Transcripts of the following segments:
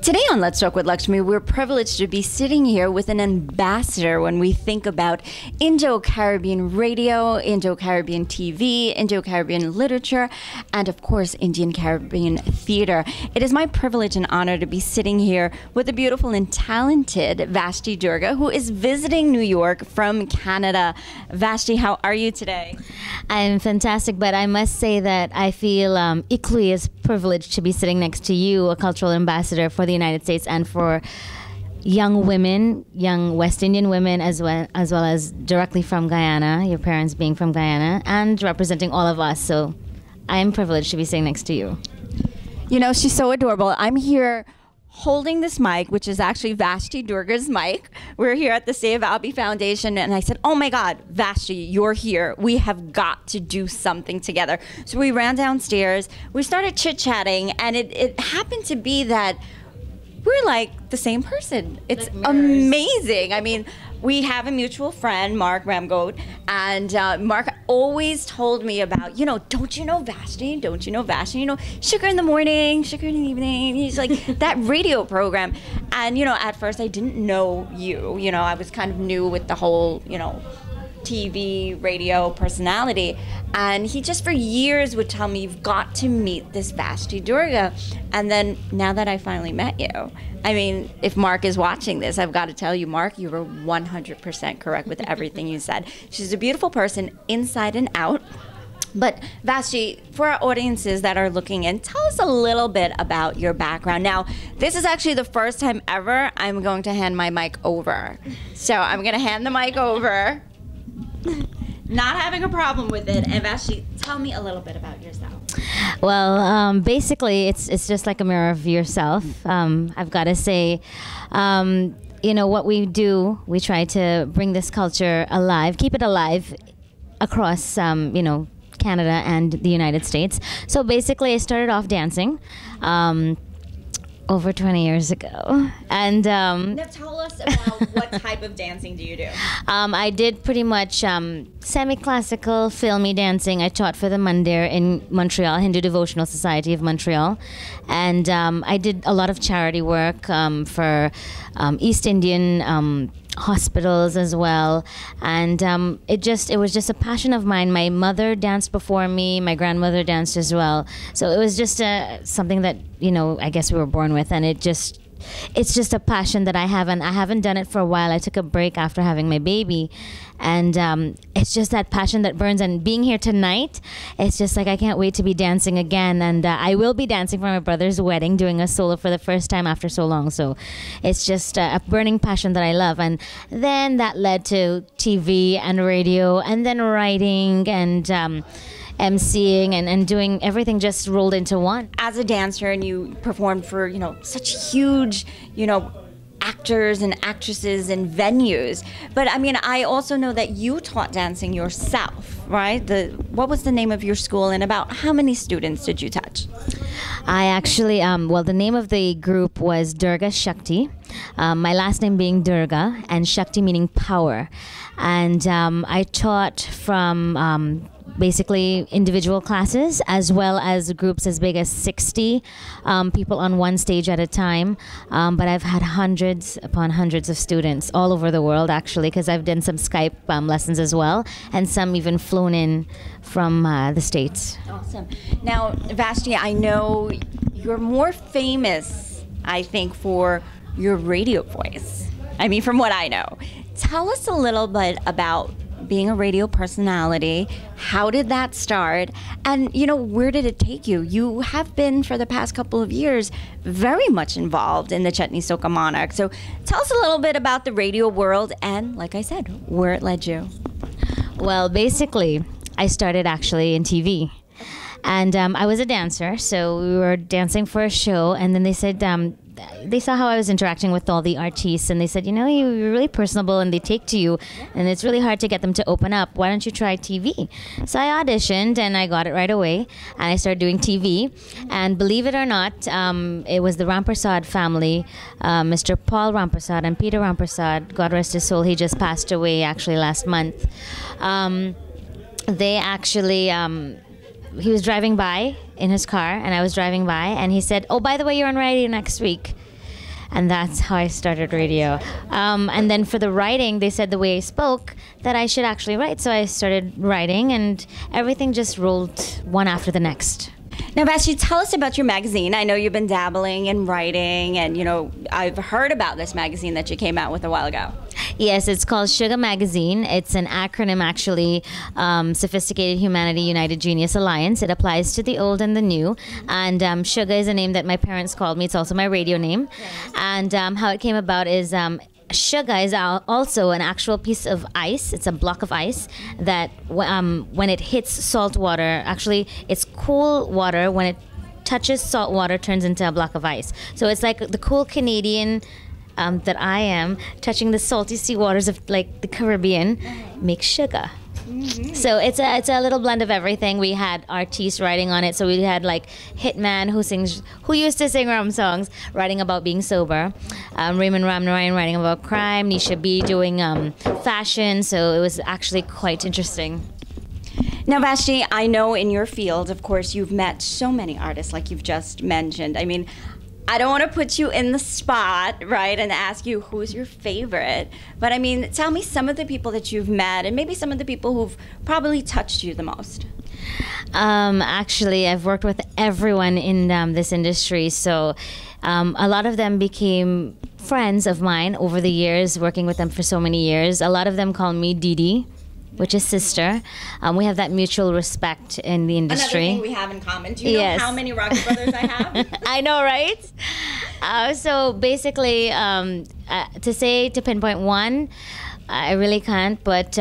Today on Let's Talk with Lakshmee, we're privileged to be sitting here with an ambassador when we think about Indo-Caribbean radio, Indo-Caribbean TV, Indo-Caribbean literature, and of course, Indian-Caribbean theater. It is my privilege and honor to be sitting here with the beautiful and talented Vashtie Doorga, who is visiting New York from Canada. Vashtie, how are you today? I'm fantastic, but I must say that I feel equally as privileged to be sitting next to you, a cultural ambassador for the United States and for young women, young West Indian women, as well as directly from Guyana, your parents being from Guyana, and representing all of us. So I'm privileged to be sitting next to you. You know, she's so adorable. I'm here holding this mic, which is actually Vashtie Doorga's mic. We're here at the Save Albee Foundation, and I said, oh my God, Vashtie, you're here. We have got to do something together. So we ran downstairs, we started chit-chatting, and it happened to be that we're like the same person. It's amazing. I mean, we have a mutual friend, Mark Ramgoat, and Mark always told me about, you know, don't you know Vashtie? Don't you know Vashtie? You know, Sugar in the morning, Sugar in the evening. He's like, that radio program. And, you know, at first I didn't know you. You know, I was kind of new with the whole, you know, TV, radio personality. And he just for years would tell me, you've got to meet this Vashtie Doorga. And then now that I finally met you, I mean, if Mark is watching this, I've got to tell you, Mark, you were 100% correct with everything you said. She's a beautiful person inside and out. But Vashtie, for our audiences that are looking in, tell us a little bit about your background. Now, this is actually the first time ever I'm going to hand my mic over. So I'm going to hand the mic over. Not having a problem with it. And Vashtie, tell me a little bit about yourself. Well, basically, it's just like a mirror of yourself. I've got to say, you know, what we do, we try to bring this culture alive, keep it alive across, you know, Canada and the United States. So basically, I started off dancing over 20 years ago. And now tell us about what type of dancing do you do? I did pretty much semi-classical, filmy dancing. I taught for the Mandir in Montreal, Hindu Devotional Society of Montreal. And I did a lot of charity work for East Indian hospitals as well, and it was just a passion of mine. My mother danced before me, my grandmother danced as well, so it was just something that, you know, I guess we were born with, and it's just a passion that I have, and I haven't done it for a while. I took a break after having my baby, and it's just that passion that burns. And being here tonight, it's just like I can't wait to be dancing again. And I will be dancing for my brother's wedding, doing a solo for the first time after so long. So it's just a burning passion that I love. And then that led to TV and radio, and then writing and emceeing and doing everything just rolled into one. As a dancer, and you performed for, you know, such huge, you know, actors and actresses and venues. But I mean, I also know that you taught dancing yourself, right? What was the name of your school, and about how many students did you touch? I actually, well, the name of the group was Doorga Shakti. My last name being Doorga, and Shakti meaning power. And I taught from basically individual classes as well as groups as big as 60 people on one stage at a time. But I've had hundreds upon hundreds of students all over the world, actually, because I've done some Skype lessons as well, and some even flown in from the States. Awesome. Now, Vashtie, I know you're more famous, I think, for your radio voice. I mean, from what I know. Tell us a little bit about being a radio personality. How did that start? And, you know, where did it take you? You have been, for the past couple of years, very much involved in the Chetney Soca Monarch. So tell us a little bit about the radio world and, like I said, where it led you. Well, basically, I started actually in TV. And I was a dancer, so we were dancing for a show, and then they said, they saw how I was interacting with all the artists, and they said, you know, you're really personable, and they take to you, and it's really hard to get them to open up. Why don't you try TV? So I auditioned, and I got it right away, and I started doing TV. And believe it or not, it was the Rampersad family, Mr. Paul Rampersad and Peter Rampersad, God rest his soul, he just passed away actually last month. They actually he was driving by in his car, and I was driving by, and he said, oh, by the way, you're on radio next week. and that's how I started radio. And then for the writing, they said the way I spoke that I should actually write. So I started writing, and everything just rolled one after the next. Now, Vashtie, tell us about your magazine. I know you've been dabbling in writing, and, you know, I've heard about this magazine that you came out with a while ago. Yes, it's called Sugar Magazine. It's an acronym, actually, Sophisticated Humanity United Genius Alliance. It applies to the old and the new. And Sugar is a name that my parents called me. It's also my radio name. And how it came about is sugar is also an actual piece of ice. It's a block of ice that when it hits salt water, actually it's cool water. When it touches salt water, turns into a block of ice. So it's like the cool Canadian that I am touching the salty sea waters of like the Caribbean makes sugar. So it's a little blend of everything. We had artists writing on it. So we had like Hitman who used to sing rum songs, writing about being sober. Raymond Ramnarayan writing about crime. Nisha B doing fashion. So it was actually quite interesting. Now, Vashtie, I know in your field, of course, you've met so many artists like you've just mentioned. I mean, I don't want to put you in the spot, right, and ask you who's your favorite. But I mean, tell me some of the people that you've met and maybe some of the people who've probably touched you the most. Actually, I've worked with everyone in this industry. So a lot of them became friends of mine over the years, working with them for so many years. A lot of them call me Didi, which is sister. We have that mutual respect in the industry. Another thing we have in common. Do you know how many Rocky brothers I have? I know, right? So basically, to pinpoint one, I really can't. But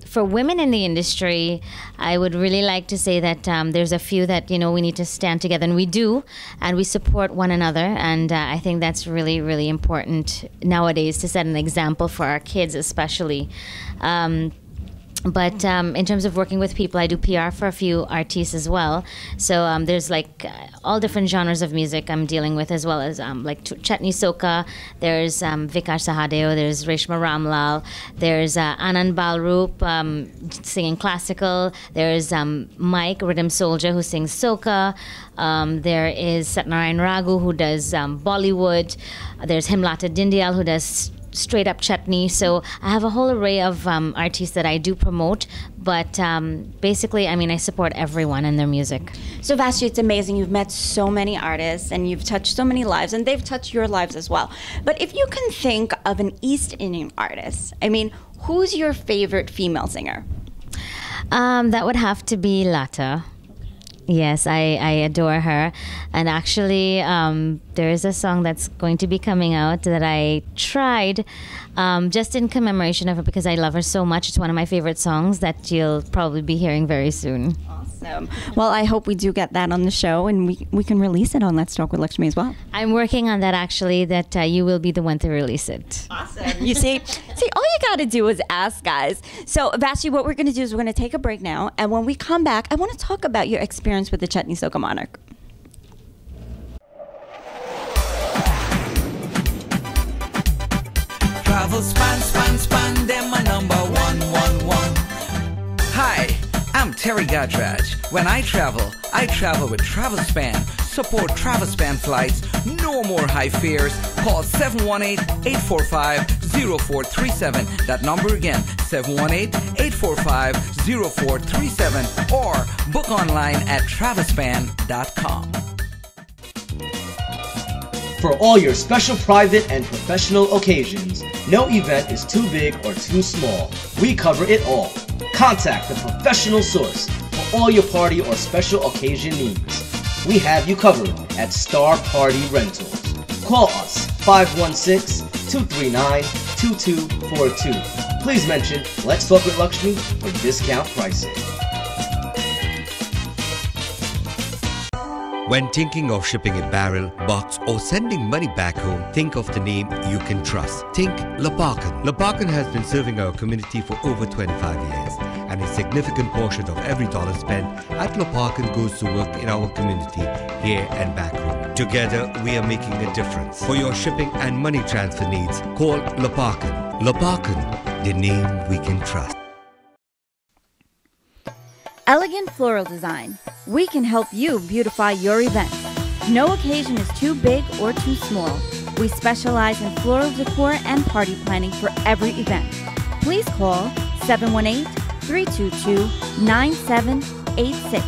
for women in the industry, I would really like to say that there's a few that, you know, we need to stand together, and we do, and we support one another. And I think that's really, really important nowadays to set an example for our kids, especially. But in terms of working with people, I do PR for a few artists as well. So there's like all different genres of music I'm dealing with, as well as like Chetni Soka, there's Vikash Sahadeo, there's Reshma Ramlal, there's Anand Balroop singing classical, there's Mike, Rhythm Soldier, who sings soca, there is Satnarayan Raghu, who does Bollywood, there's Himlata Dindyal, who does straight up chutney. So I have a whole array of artists that I do promote, but basically, I mean, I support everyone in their music. So Vashtie, it's amazing. You've met so many artists and you've touched so many lives, and they've touched your lives as well. But if you can think of an East Indian artist, I mean, who's your favorite female singer? That would have to be Lata. Yes, I adore her. And actually, there is a song that's going to be coming out that I tried just in commemoration of her, because I love her so much. It's one of my favorite songs that you'll probably be hearing very soon. Awesome. Well, I hope we do get that on the show, and we can release it on Let's Talk with Lakshmee as well. I'm working on that, actually, that you will be the one to release it. Awesome. You see, all you got to do is ask, guys. So, Vashtie, what we're going to do is we're going to take a break now, and when we come back, I want to talk about your experience with the Chetni Soka Monarch. Travel span, them a number 111. Hi, I'm Terry Gadraj. When I travel with TravelSpan. Support TravelSpan flights. No more high fares. Call 718-845-0437. That number again, 718-845-0437. Or book online at travelspan.com. For all your special private and professional occasions, no event is too big or too small. We cover it all. Contact the professional source for all your party or special occasion needs. We have you covered at Star Party Rentals. Call us 516-239-2242. Please mention Let's Talk with Lakshmee for discount pricing. When thinking of shipping a barrel, box or sending money back home, think of the name you can trust. Think Laparkan. Laparkan has been serving our community for over 25 years, and a significant portion of every dollar spent at Laparkan goes to work in our community here and back home. Together, we are making a difference. For your shipping and money transfer needs, call Laparkan. Laparkan, the name we can trust. Elegant Floral Design. We can help you beautify your event. No occasion is too big or too small. We specialize in floral decor and party planning for every event. Please call 718-322-9786.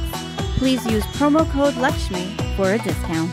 Please use promo code Lakshmee for a discount.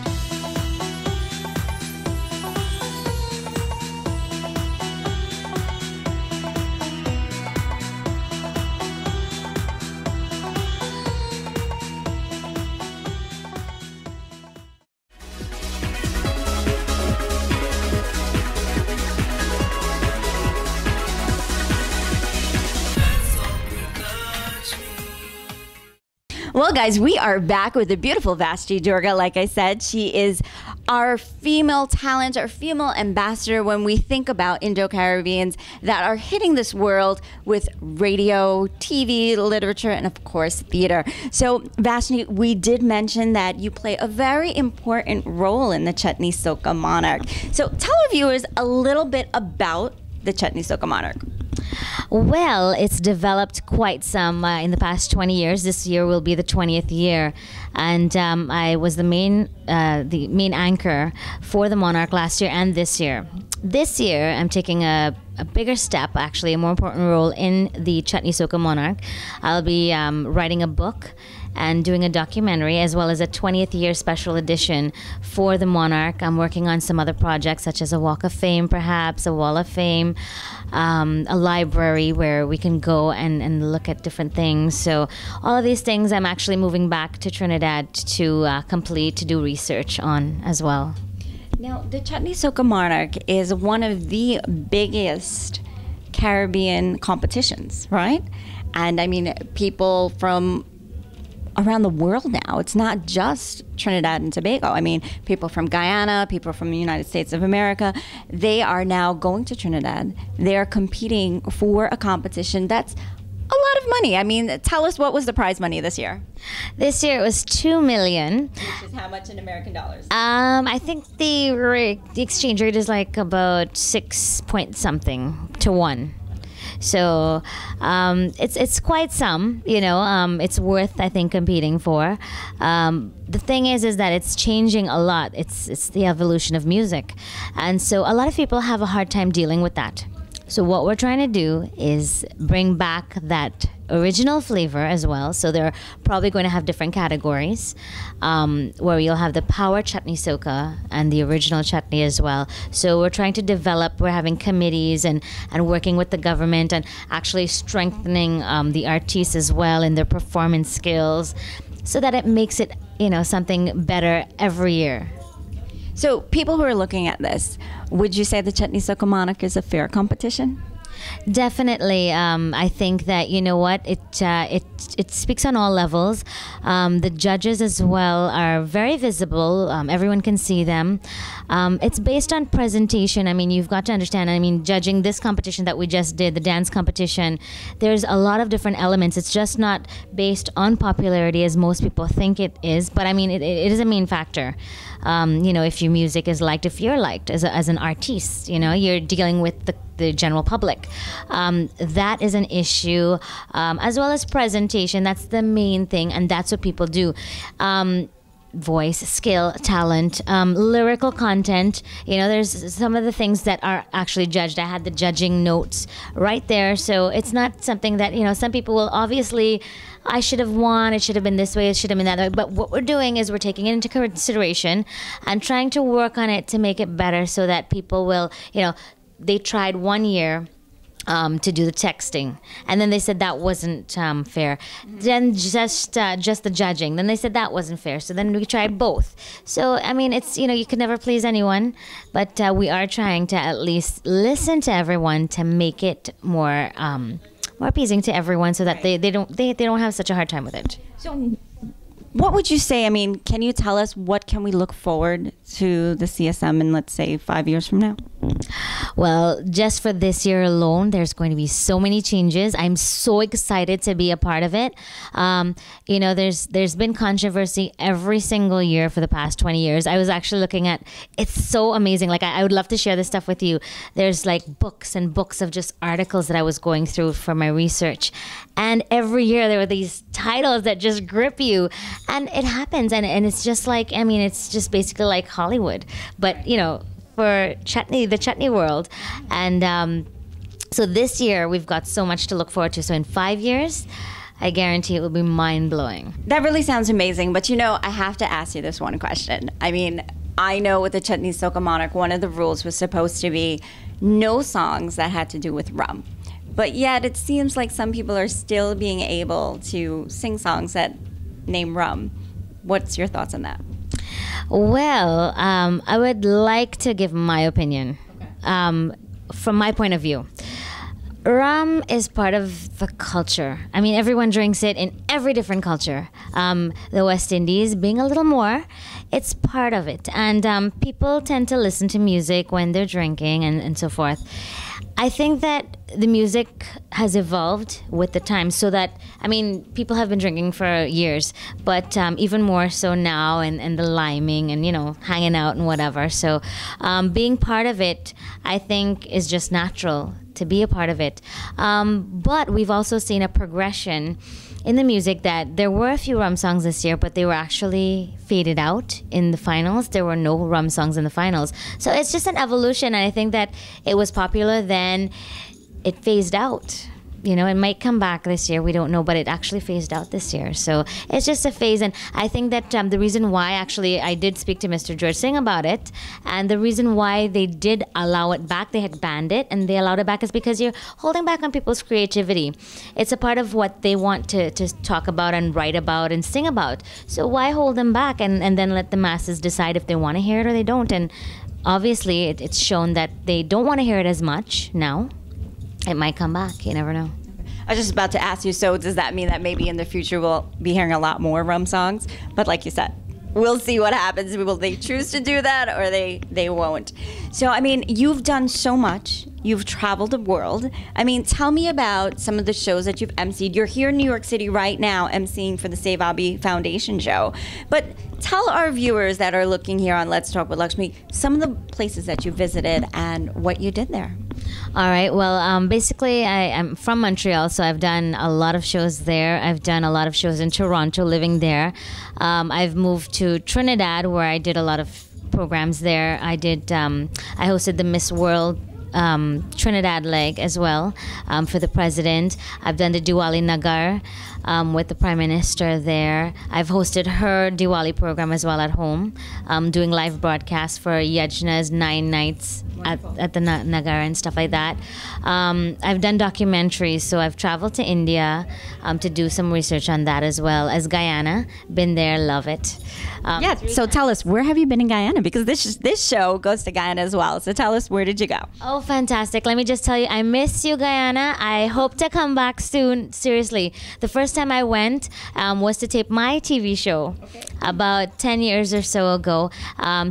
Well, guys, we are back with the beautiful Vashtie Doorga. Like I said, she is our female talent, our female ambassador when we think about Indo-Caribbeans that are hitting this world with radio, TV, literature, and of course, theater. So, Vashtie, we did mention that you play a very important role in the Chutney Soca Monarch. So, tell our viewers a little bit about the Chutney Soca Monarch. Well, it's developed quite some in the past 20 years. This year will be the 20th year, and I was the main anchor for the Monarch last year and this year. This year, I'm taking a bigger step, actually, a more important role in the Chutney Soca Monarch. I'll be writing a book and doing a documentary, as well as a 20th year special edition for the Monarch. I'm working on some other projects, such as a Walk of Fame, perhaps, a Wall of Fame, a library where we can go and look at different things. So all of these things I'm actually moving back to Trinidad to complete, to do research on as well. Now, the Chutney Soca Monarch is one of the biggest Caribbean competitions, right? And I mean, people from around the world now. It's not just Trinidad and Tobago. I mean, people from Guyana, people from the United States of America, they are now going to Trinidad. They are competing for a competition that's a lot of money. I mean, tell us, what was the prize money this year? This year it was $2 million. Which is how much in American dollars? I think the exchange rate is like about 6 point something to 1. So it's quite some, you know. It's worth, I think, competing for. The thing is that it's changing a lot. It's the evolution of music, and so a lot of people have a hard time dealing with that. So what we're trying to do is bring back that original flavor as well. So they're probably going to have different categories where you'll have the power chutney soca and the original chutney as well. So we're trying to develop, we're having committees and working with the government and actually strengthening the artists as well in their performance skills so that it makes it, you know, something better every year. So people who are looking at this, would you say the Chutney Soca Monarch is a fair competition? Definitely. I think that, you know what, it speaks on all levels. The judges as well are very visible. Everyone can see them. It's based on presentation. I mean, you've got to understand, I mean, judging this competition that we just did, the dance competition, there's a lot of different elements. It's just not based on popularity as most people think it is, but I mean, it is a main factor. You know, if your music is liked, if you're liked as an artist, you know, you're dealing with the general public. That is an issue, as well as presentation. That's the main thing, and that's what people do. Voice, skill, talent, lyrical content. You know, there's some of the things that are actually judged. I had the judging notes right there. So it's not something that, you know, some people will obviously, I should have won, it should have been this way, it should have been that way. But what we're doing is we're taking it into consideration and trying to work on it to make it better so that people will, you know, they tried 1 year to do the texting, and then they said that wasn't fair. Then just the judging. Then they said that wasn't fair. So then we tried both. So I mean, it's, you know, you could never please anyone, but we are trying to at least listen to everyone to make it more appeasing to everyone, so that they don't have such a hard time with it. So what would you say? I mean, can you tell us what can we look forward to the CSM in, let's say, 5 years from now? Well, just for this year alone, there's going to be so many changes. I'm so excited to be a part of it. You know, there's been controversy every single year for the past 20 years. I was actually looking at, it's so amazing. Like, I would love to share this stuff with you. There's like books and books of just articles that I was going through for my research. And every year there were these titles that just grip you. And it happens. And it's just like, I mean, it's just basically like Hollywood. But, you know, for chutney, the chutney world. And so this year we've got so much to look forward to. So in 5 years, I guarantee it will be mind-blowing. That really sounds amazing, but you know, I have to ask you this one question. I mean, I know with the Chutney Soca Monarch, one of the rules was supposed to be no songs that had to do with rum. But yet it seems like some people are still being able to sing songs that name rum. What's your thoughts on that? Well, I would like to give my opinion. From my point of view. Rum is part of the culture. I mean, everyone drinks it in every different culture. The West Indies being a little more, it's part of it. And people tend to listen to music when they're drinking and so forth. I think that the music has evolved with the time so that, I mean, people have been drinking for years, but even more so now and the liming and, you know, hanging out and whatever. So being part of it, I think, is just natural to be a part of it. But we've also seen a progression in the music that there were a few rum songs this year, but they were actually faded out in the finals. There were no rum songs in the finals. So it's just an evolution, and I think that it was popular then, it phased out. You know, it might come back this year, we don't know, but it actually phased out this year. So it's just a phase, and I think that the reason why, actually, I did speak to Mr. George Singh about it, and the reason why they did allow it back, they had banned it, and they allowed it back is because you're holding back on people's creativity. It's a part of what they want to talk about and write about and sing about. So why hold them back and then let the masses decide if they want to hear it or they don't? And obviously, it's shown that they don't want to hear it as much now. It might come back. You never know. I was just about to ask you, so does that mean that maybe in the future we'll be hearing a lot more rum songs? But like you said, we'll see what happens. Will they choose to do that or they won't? So, I mean, you've done so much. You've traveled the world. I mean, tell me about some of the shows that you've emceed. You're here in New York City right now emceeing for the Save Abhi Foundation show. But tell our viewers that are looking here on Let's Talk with Lakshmi some of the places that you visited and what you did there. All right. Well, basically, I'm from Montreal, so I've done a lot of shows there. I've done a lot of shows in Toronto, living there. I've moved to Trinidad, where I did a lot of programs there. I hosted the Miss World Trinidad leg as well for the president. I've done the Diwali Nagar with the Prime Minister there. I've hosted her Diwali program as well at home, doing live broadcasts for Yajna's 9 nights at the Nagar and stuff like that. I've done documentaries, so I've traveled to India to do some research on that as well as Guyana. Been there, love it. Yeah, so tell us, where have you been in Guyana? Because this show goes to Guyana as well. So tell us, where did you go? Oh, fantastic. Let me just tell you, I miss you, Guyana. I hope to come back soon. Seriously. The first time I went was to tape my TV show about 10 years or so ago.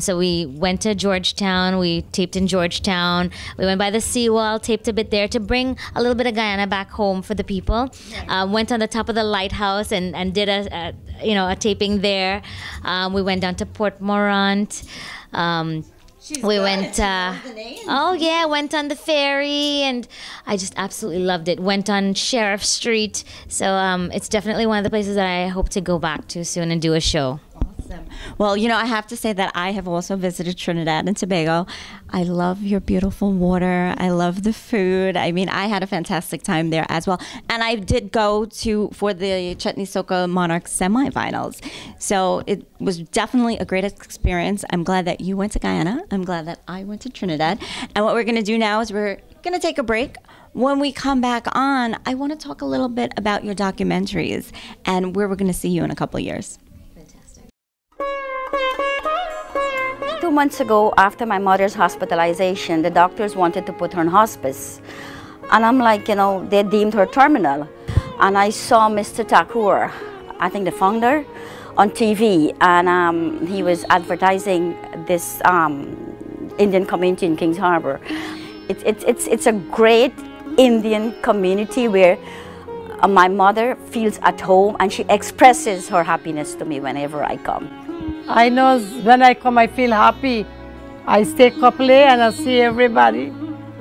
So we went to Georgetown. We taped in Georgetown. We went by the seawall, taped a bit there to bring a little bit of Guyana back home for the people. Went on the top of the lighthouse and did a taping there. We went down to Port Morant. We went, went on the ferry, and I just absolutely loved it. Went on Sheriff Street. So it's definitely one of the places that I hope to go back to soon and do a show. Awesome. Well, you know, I have to say that I have also visited Trinidad and Tobago. I love your beautiful water. I love the food. I mean, I had a fantastic time there as well. And I did go for the Chutney Soca Monarch semifinals. So it was definitely a great experience. I'm glad that you went to Guyana. I'm glad that I went to Trinidad. And what we're going to do now is we're going to take a break. When we come back on, I want to talk a little bit about your documentaries and where we're going to see you in a couple of years. 2 months ago, after my mother's hospitalization, the doctors wanted to put her in hospice. And I'm like, you know, they deemed her terminal. And I saw Mr. Thakur, I think the founder, on TV, and he was advertising this Indian community in Kings Harbor. It's a great Indian community where my mother feels at home, and she expresses her happiness to me whenever I come. I know when I come I feel happy. I stay a couple days and I see everybody,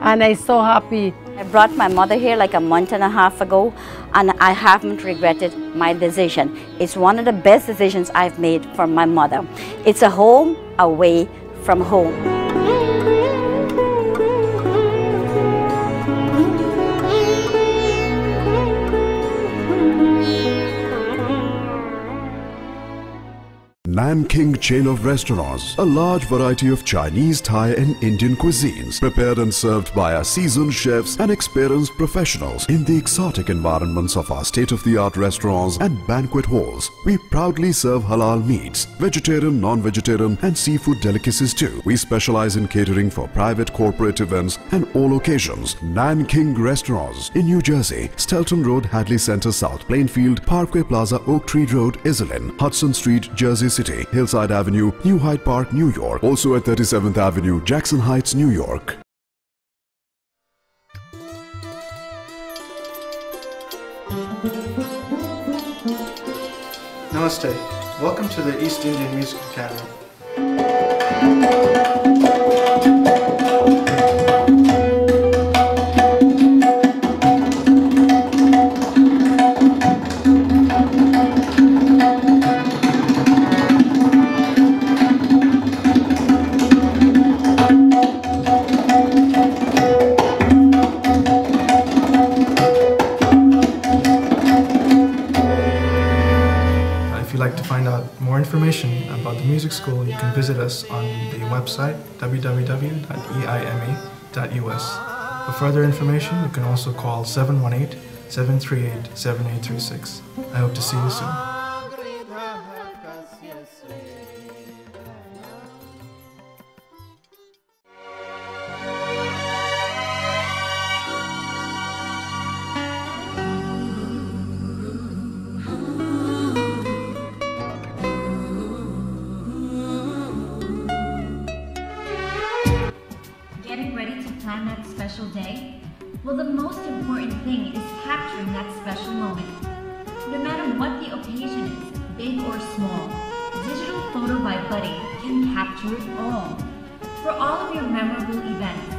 and I'm so happy. I brought my mother here like a month and a half ago, and I haven't regretted my decision. It's one of the best decisions I've made for my mother. It's a home away from home. Nanking chain of restaurants, a large variety of Chinese, Thai and Indian cuisines, prepared and served by our seasoned chefs and experienced professionals in the exotic environments of our state-of-the-art restaurants and banquet halls. We proudly serve halal meats, vegetarian, non-vegetarian and seafood delicacies too. We specialize in catering for private corporate events and all occasions. Nanking Restaurants in New Jersey, Stelton Road, Hadley Center South, Plainfield, Parkway Plaza, Oak Tree Road, Iselin, Hudson Street, Jersey City, Hillside Avenue, New Hyde Park, New York. Also at 37th Avenue, Jackson Heights, New York. Namaste. Welcome to the East Indian Music Academy. To find out more information about the music school, you can visit us on the website www.eima.us. For further information, you can also call 718-738-7836. I hope to see you soon. Getting ready to plan that special day? Well, the most important thing is capturing that special moment. No matter what the occasion is, big or small, Digital Photo by Buddy can capture it all. For all of your memorable events,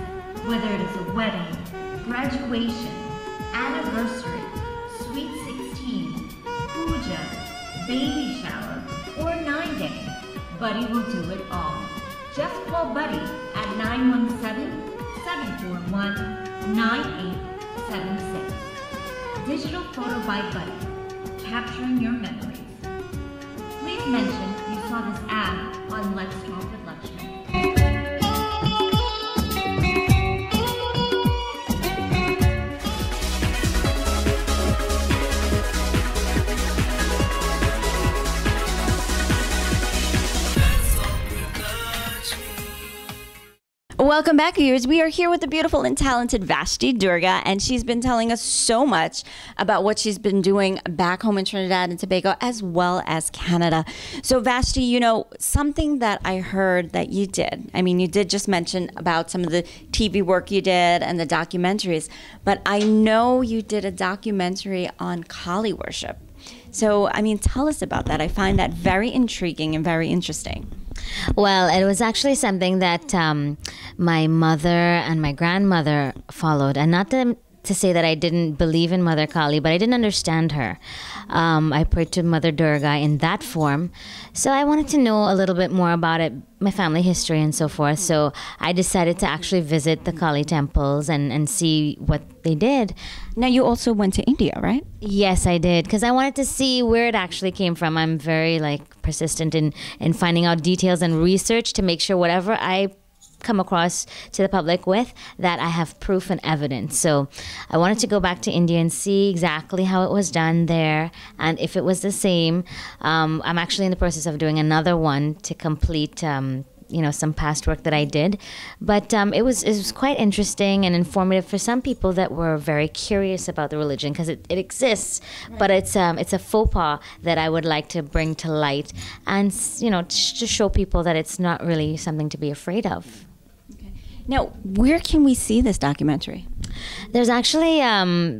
whether it is a wedding, graduation, anniversary, sweet 16, puja, baby shower, or 9-day, Buddy will do it all. Just call Buddy at 917-741-9876. Digital Photo by Buddy, capturing your memories. Please mention you saw this ad on Let's Talk with Lakshmee. Welcome back, viewers. We are here with the beautiful and talented Vashtie Doorga, and she's been telling us so much about what she's been doing back home in Trinidad and Tobago as well as Canada. So Vashtie, you know, something that I heard that you did, I mean, you did just mention about some of the TV work you did and the documentaries, but I know you did a documentary on Kali worship. So, I mean, tell us about that. I find that very intriguing and very interesting. Well, it was actually something that my mother and my grandmother followed. And not to say that I didn't believe in Mother Kali, but I didn't understand her. I prayed to Mother Doorga in that form. So I wanted to know a little bit more about it, my family history and so forth. So I decided to actually visit the Kali temples and see what they did. Now, you also went to India, right? Yes, I did, because I wanted to see where it actually came from. I'm very persistent in finding out details and research to make sure whatever I come across to the public with, that I have proof and evidence. So I wanted to go back to India and see exactly how it was done there and if it was the same. I'm actually in the process of doing another one to complete some past work that I did, but it was quite interesting and informative for some people that were very curious about the religion, because it exists, right. But it's a faux pas that I would like to bring to light and to show people that it's not really something to be afraid of. Now, where can we see this documentary? There's actually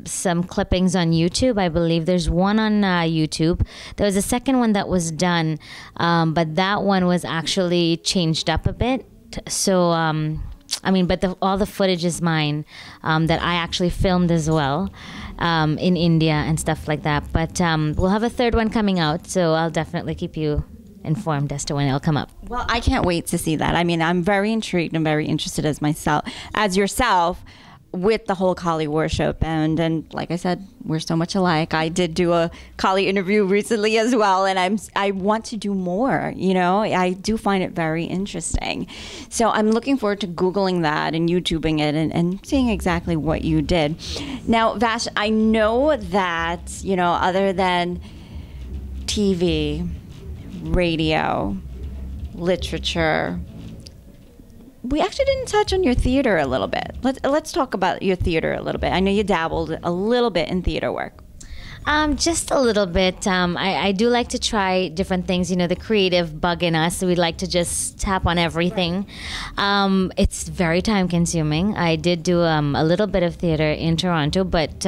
some clippings on YouTube. I believe there's one on YouTube. There was a second one that was done, but that one was actually changed up a bit. So, but all the footage is mine that I actually filmed as well in India and stuff like that. But we'll have a third one coming out, so I'll definitely keep you informed as to when it'll come up. Well, I can't wait to see that. I mean, I'm very intrigued and very interested as yourself. with the whole Kali worship. And like I said, we're so much alike. I did do a Kali interview recently as well, and I want to do more, you know. I do find it very interesting. So I'm looking forward to Googling that and YouTubing it and seeing exactly what you did. Now, Vash, I know that, you know, other than TV, radio, literature, we actually didn't touch on your theater a little bit. Let's talk about your theater a little bit. I know you dabbled a little bit in theater work. Just a little bit. I do like to try different things. You know, the creative bug in us, so we like to just tap on everything. It's very time consuming. I did do a little bit of theater in Toronto, but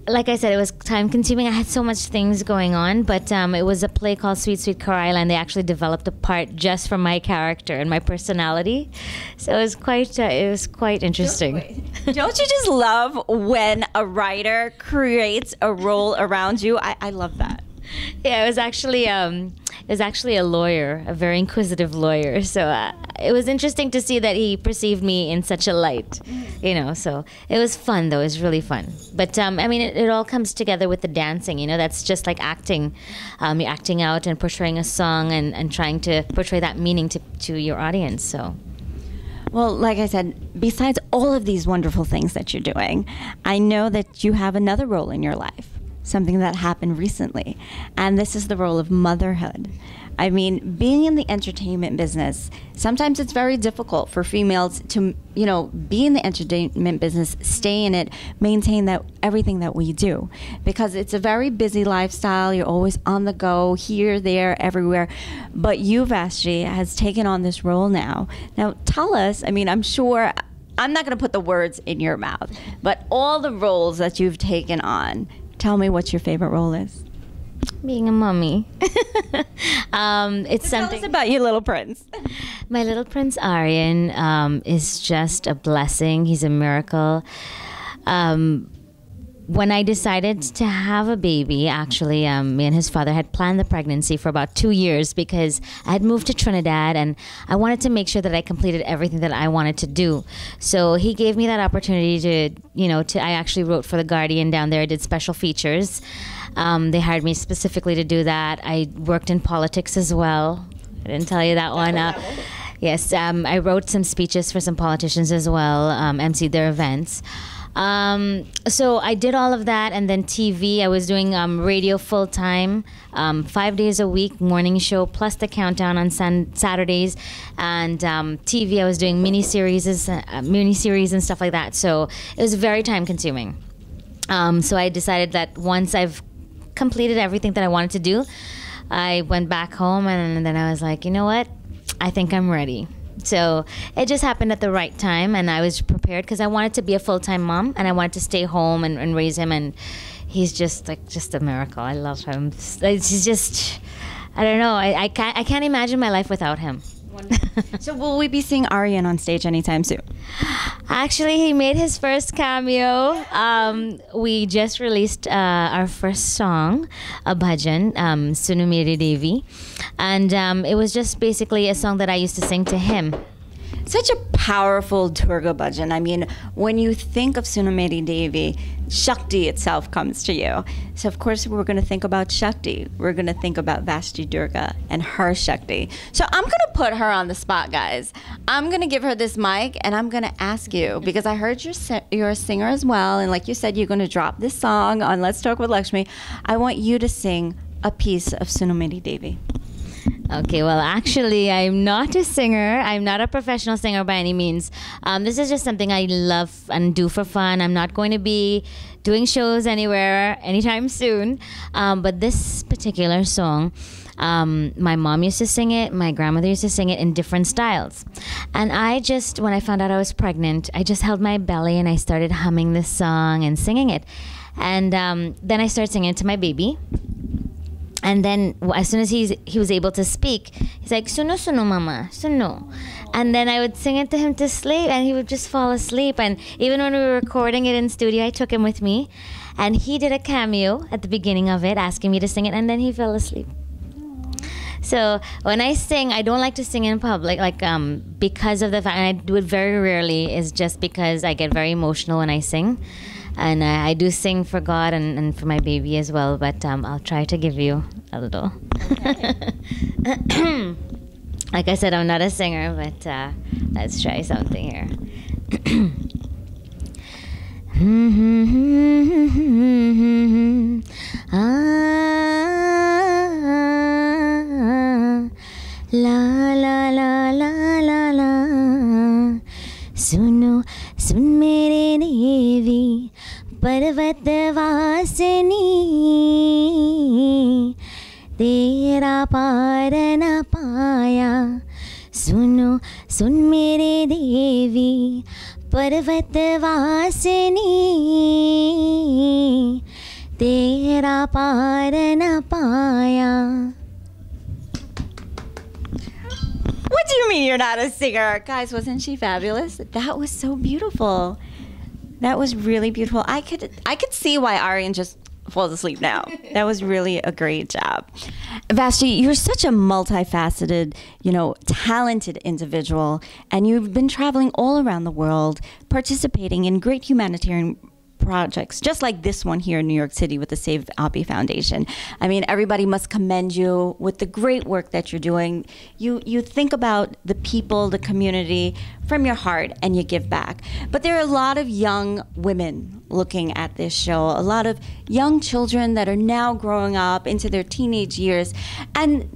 like I said, it was time consuming. I had so much things going on, but it was a play called Sweet Sweet Car Island. They actually developed a part just for my character and my personality. So it was quite interesting. Don't you just love when a writer creates a role around you? I love that. Yeah, it was actually a lawyer, a very inquisitive lawyer. So it was interesting to see that he perceived me in such a light, you know. So it was fun, though. It was really fun. But I mean, it all comes together with the dancing. You know, that's just like acting. You're acting out and portraying a song and trying to portray that meaning to your audience. So. Well, like I said, besides all of these wonderful things that you're doing, I know that you have another role in your life. Something that happened recently, and this is the role of motherhood. I mean, being in the entertainment business, sometimes it's very difficult for females to, you know, be in the entertainment business, stay in it, maintain that everything that we do, because it's a very busy lifestyle. You're always on the go, here, there, everywhere. But you, Vashtie, has taken on this role now. Now, tell us, I mean, I'm sure, I'm not going to put the words in your mouth, but all the roles that you've taken on, tell me what your favorite role is. Being a mommy. It's something. Tell us about your little prince. My little prince Aryan is just a blessing. He's a miracle. When I decided to have a baby, actually, me and his father had planned the pregnancy for about 2 years because I had moved to Trinidad and I wanted to make sure that I completed everything that I wanted to do. So he gave me that opportunity to, you know, I actually wrote for The Guardian down there. I did special features. They hired me specifically to do that. I worked in politics as well. I didn't tell you that one. Yes, I wrote some speeches for some politicians as well, emceed their events. So I did all of that, and then TV. I was doing radio full time, 5 days a week, morning show plus the countdown on Saturdays, and TV. I was doing miniseries and stuff like that. So it was very time consuming. So I decided that once I've completed everything that I wanted to do, I went back home, and then I was like, you know what? I think I'm ready. So it just happened at the right time, and I was prepared because I wanted to be a full-time mom, and I wanted to stay home and raise him, and he's just a miracle. I love him. He's just, I don't know. I can't imagine my life without him. So will we be seeing Aryan on stage anytime soon? Actually, he made his first cameo. We just released our first song, a bhajan, Sunumeri Devi. And it was just basically a song that I used to sing to him. Such a powerful Doorga bhajan. I mean, when you think of Sunumeri Devi, Shakti itself comes to you. So of course we're going to think about Shakti. We're going to think about Vashtie Doorga and her Shakti. So I'm going to put her on the spot, guys. I'm going to give her this mic and I'm going to ask you, because I heard you're a singer as well, and like you said, you're going to drop this song on Let's Talk with Lakshmi. I want you to sing a piece of Sunumeri Devi. Okay, well, actually, I'm not a singer. I'm not a professional singer by any means. This is just something I love and do for fun. I'm not going to be doing shows anywhere anytime soon. But this particular song, my mom used to sing it. My grandmother used to sing it in different styles. And when I found out I was pregnant, I just held my belly and I started humming this song and singing it. And then I started singing it to my baby. And then as soon as he was able to speak, he's like, "Suno, suno, mama, suno." And then I would sing it to him to sleep, and he would just fall asleep. And even when we were recording it in studio, I took him with me. And he did a cameo at the beginning of it, asking me to sing it, and then he fell asleep. So when I sing, I don't like to sing in public, like because of the fact, and I do it very rarely, is just because I get very emotional when I sing. And I do sing for God and for my baby as well, but I'll try to give you a little. Like I said, I'm not a singer, but let's try something here. La la la la la la. Suno, sun mere devi, पर्वत वासिनी तेरा पार न पाया सुनो सुन मेरे देवी पर्वत वासिनी तेरा पार न पाया. What do you mean you're not a singer? Guys, wasn't she fabulous? That was so beautiful. That was really beautiful. I could see why Aryan just falls asleep now. That was really a great job. Vashtie, you're such a multifaceted, talented individual, and you've been traveling all around the world, participating in great humanitarian projects, just like this one here in New York City with the Save Albee Foundation. I mean, everybody must commend you with the great work that you're doing. You think about the people, the community from your heart, and you give back. But there are a lot of young women looking at this show, a lot of young children that are now growing up into their teenage years. And,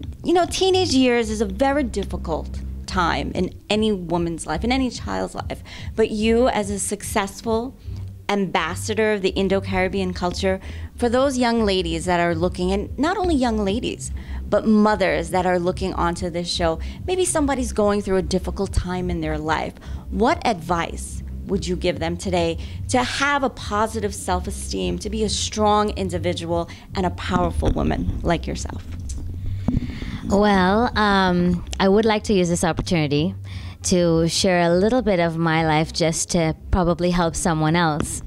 teenage years is a very difficult time in any woman's life, in any child's life. But you, as a successful ambassador of the Indo-Caribbean culture, for those young ladies that are looking, and not only young ladies, but mothers that are looking onto this show, maybe somebody's going through a difficult time in their life, what advice would you give them today to have a positive self-esteem, to be a strong individual and a powerful woman like yourself? Well, I would like to use this opportunity to share a little bit of my life just to probably help someone else.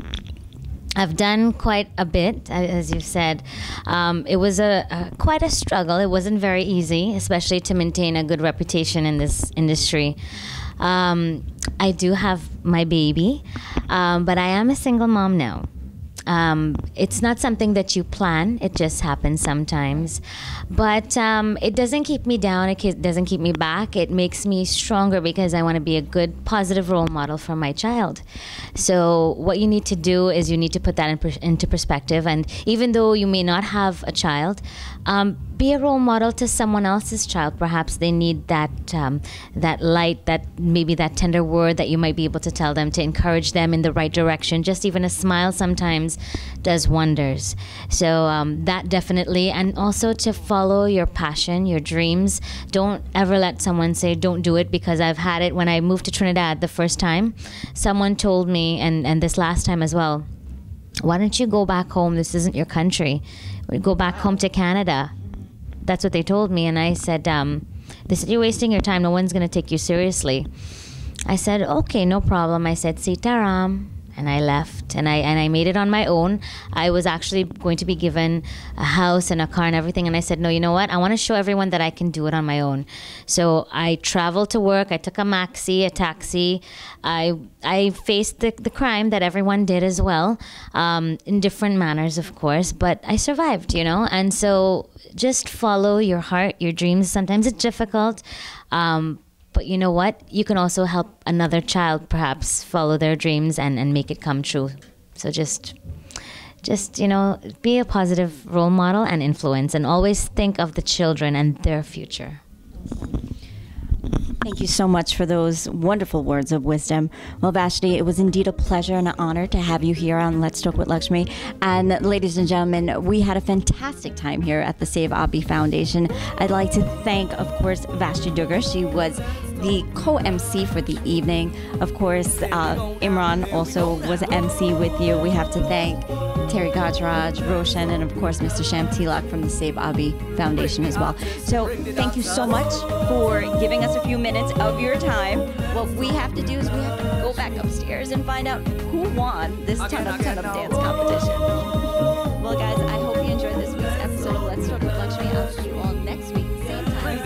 I've done quite a bit, as you said. It was quite a struggle. It wasn't very easy, especially to maintain a good reputation in this industry. I do have my baby, but I am a single mom now. It's not something that you plan. It just happens sometimes. But it doesn't keep me down. It doesn't keep me back. It makes me stronger because I want to be a good, positive role model for my child. So what you need to do is you need to put that into perspective. And even though you may not have a child, be a role model to someone else's child. Perhaps they need that light, maybe that tender word that you might be able to tell them to encourage them in the right direction. Just even a smile sometimes does wonders. So that definitely, and also to follow your passion, your dreams. Don't ever let someone say don't do it, because I've had it when I moved to Trinidad the first time. Someone told me, and this last time as well, why don't you go back home? This isn't your country. Go back home to Canada. That's what they told me. And I said, they said, you're wasting your time. No one's going to take you seriously. I said, okay, no problem. I said, Sitaram. And I left, and I made it on my own. I was actually going to be given a house and a car and everything, and I said, no, you know what? I want to show everyone that I can do it on my own. So I traveled to work. I took a taxi. I faced the crime that everyone did as well, in different manners, of course, but I survived, And so just follow your heart, your dreams. Sometimes it's difficult, but you know what? You can also help another child perhaps follow their dreams and make it come true. So just be a positive role model and influence, and always think of the children and their future. Thank you so much for those wonderful words of wisdom. Well, Vashtie, it was indeed a pleasure and an honor to have you here on Let's Talk with Lakshmee. And ladies and gentlemen, we had a fantastic time here at the Save Albee Foundation. I'd like to thank, of course, Vashtie Doorga. She was the co-MC for the evening. Of course, Imran also was MC with you. We have to thank Terry Gajraj, Roshan, and of course, Mr. Sham Tilak from the Save Albee Foundation as well. So thank you so much for giving us a few minutes of your time. What we have to do is we have to go back upstairs and find out who won this ton of dance competition. Well, guys, I hope you enjoyed this week's episode of Let's Talk with Lakshmee. I'll see you all next week, same time.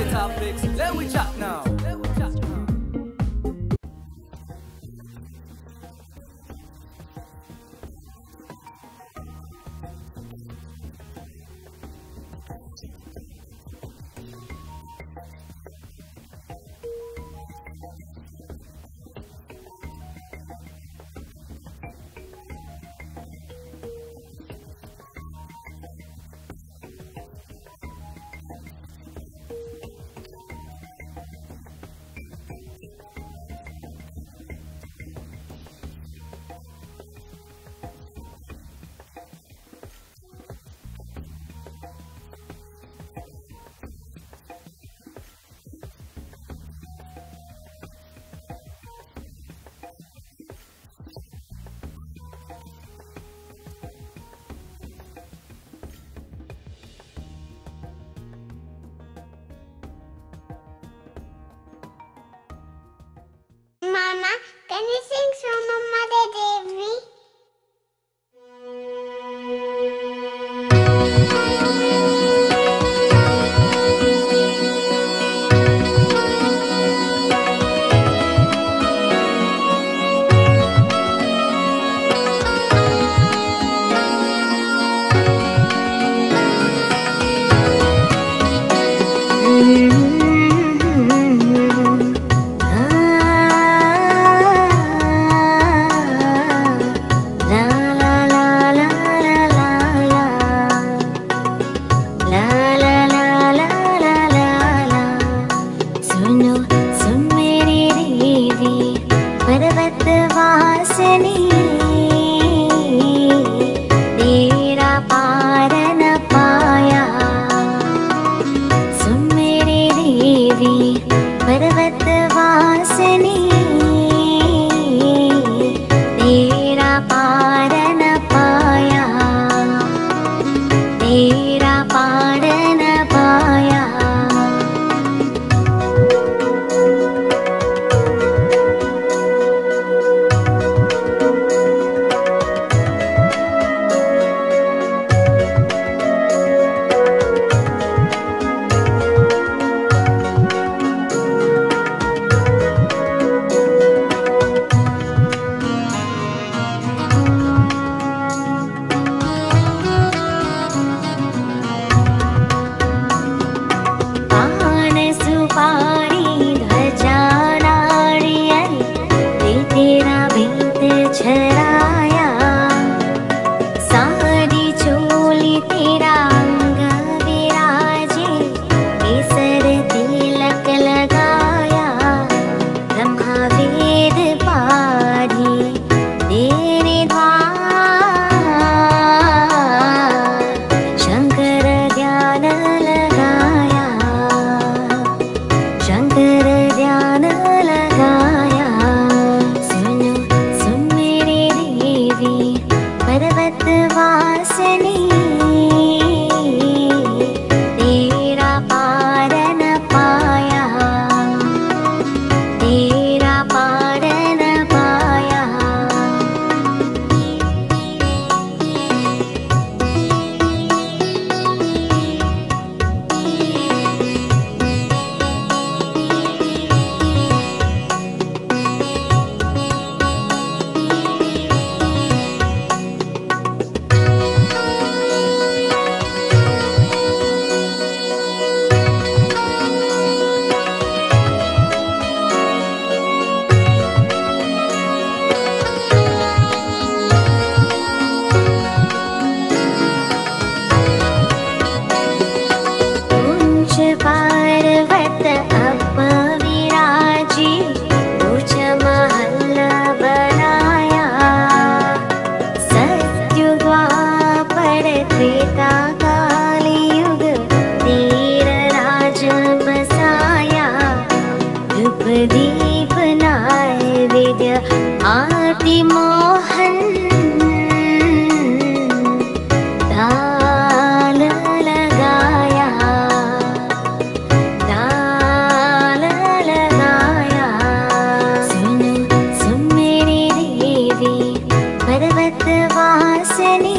वासनी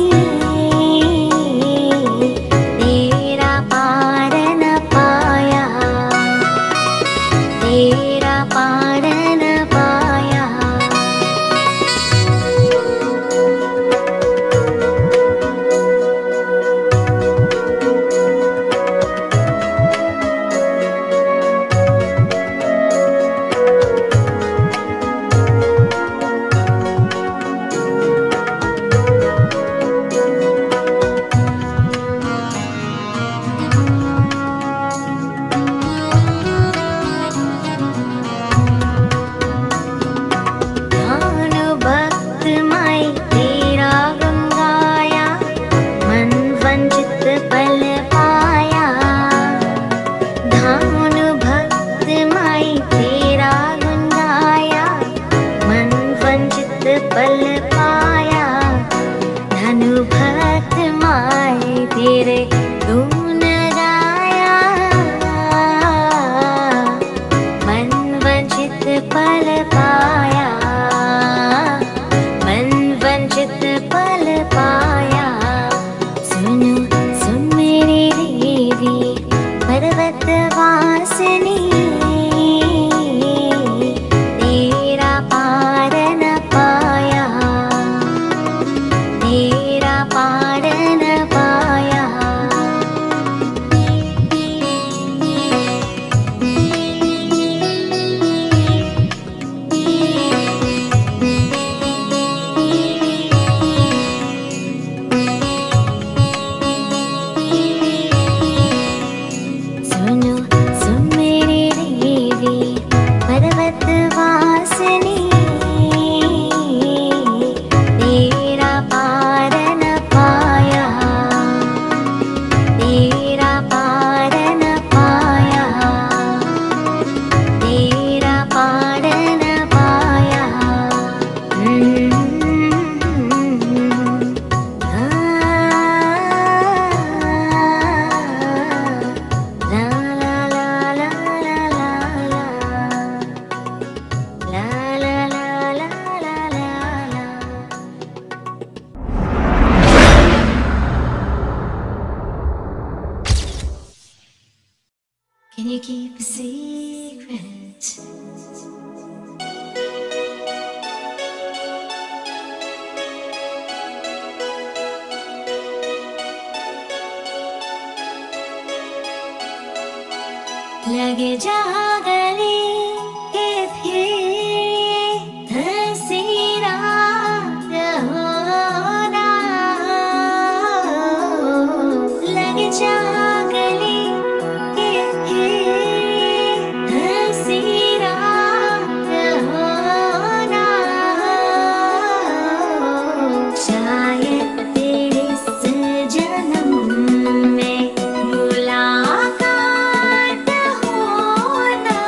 तेरा पार न पाया, तेरा पार न पाया। Can you keep a secret? लगे जा गले के फिर हंसी रात होना, लगे जा गले के फिर हंसी रात होना, शायद तेरे इस जन्म में मुलाकात होना।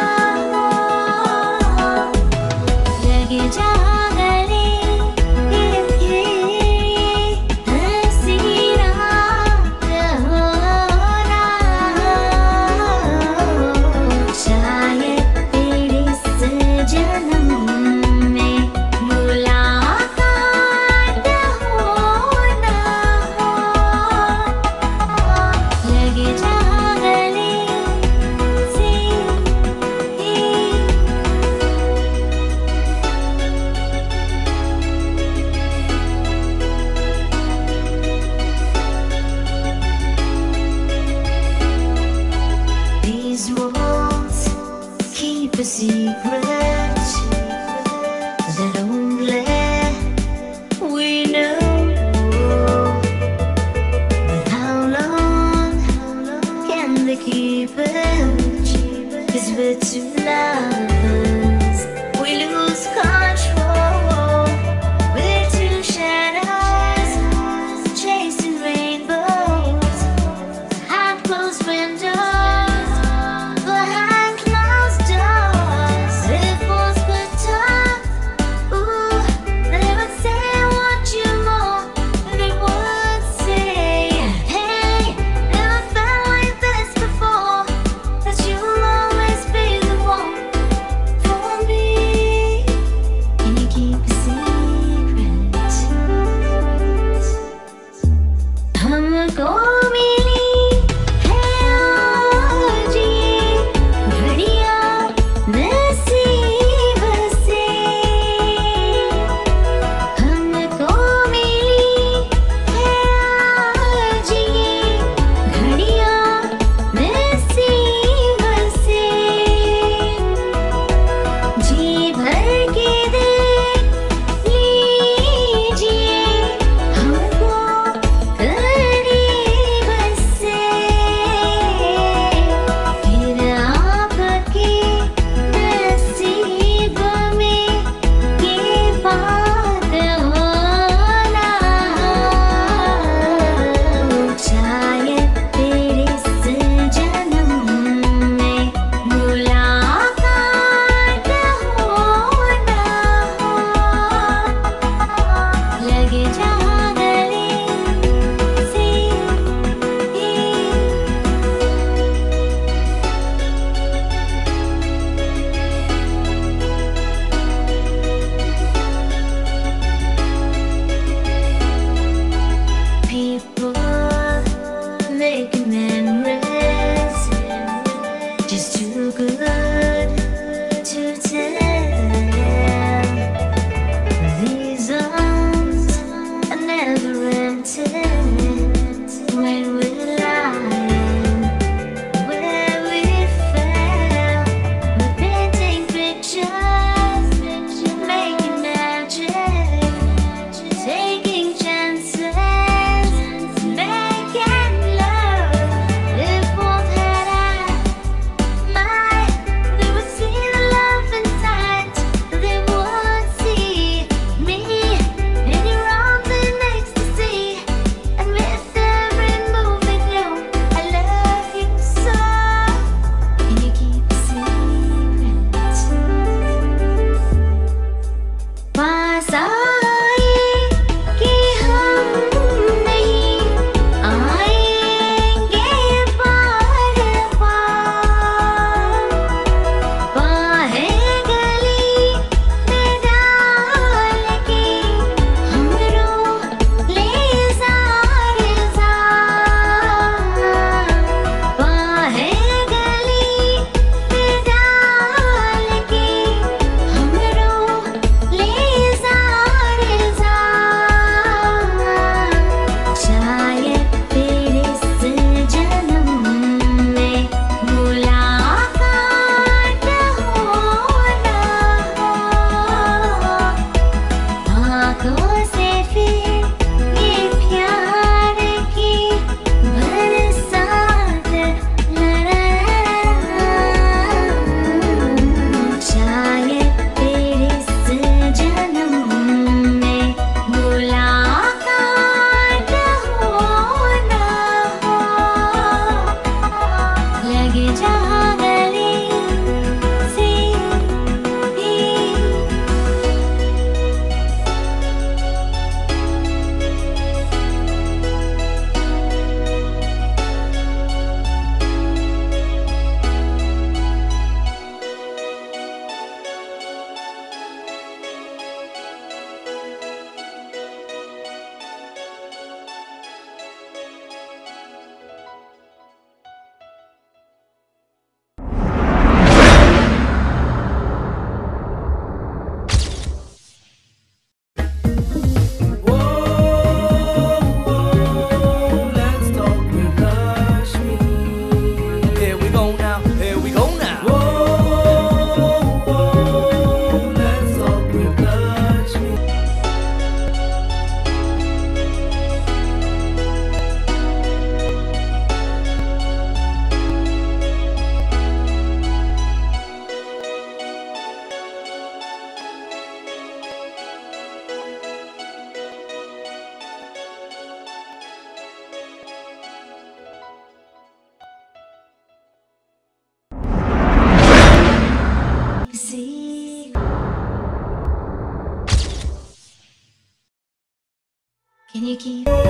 Can you keep? Let's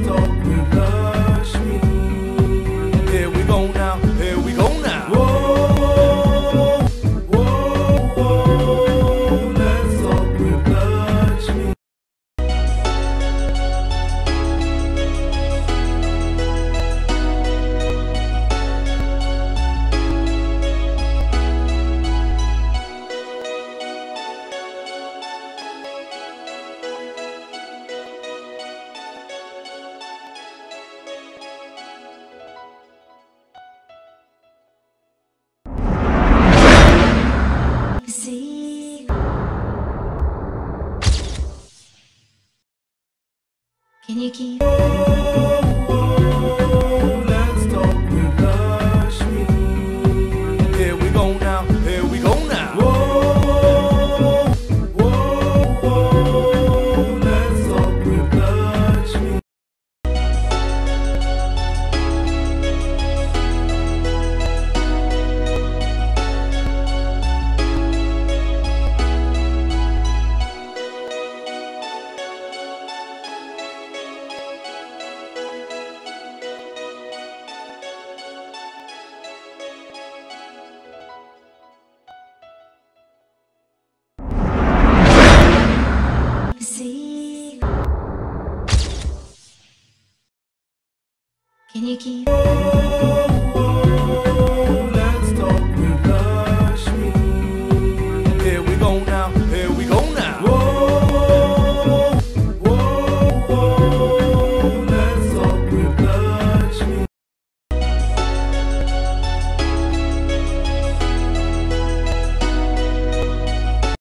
talk with Lakshmee. Here we go now, here we go now. Whoa, whoa, whoa. Let's talk with Lakshmee. See? Can you keep? Let's talk with Lakshmee. Here we go now, here we go now. Whoa, whoa, whoa. Let's talk with Lakshmee. See? Can you keep?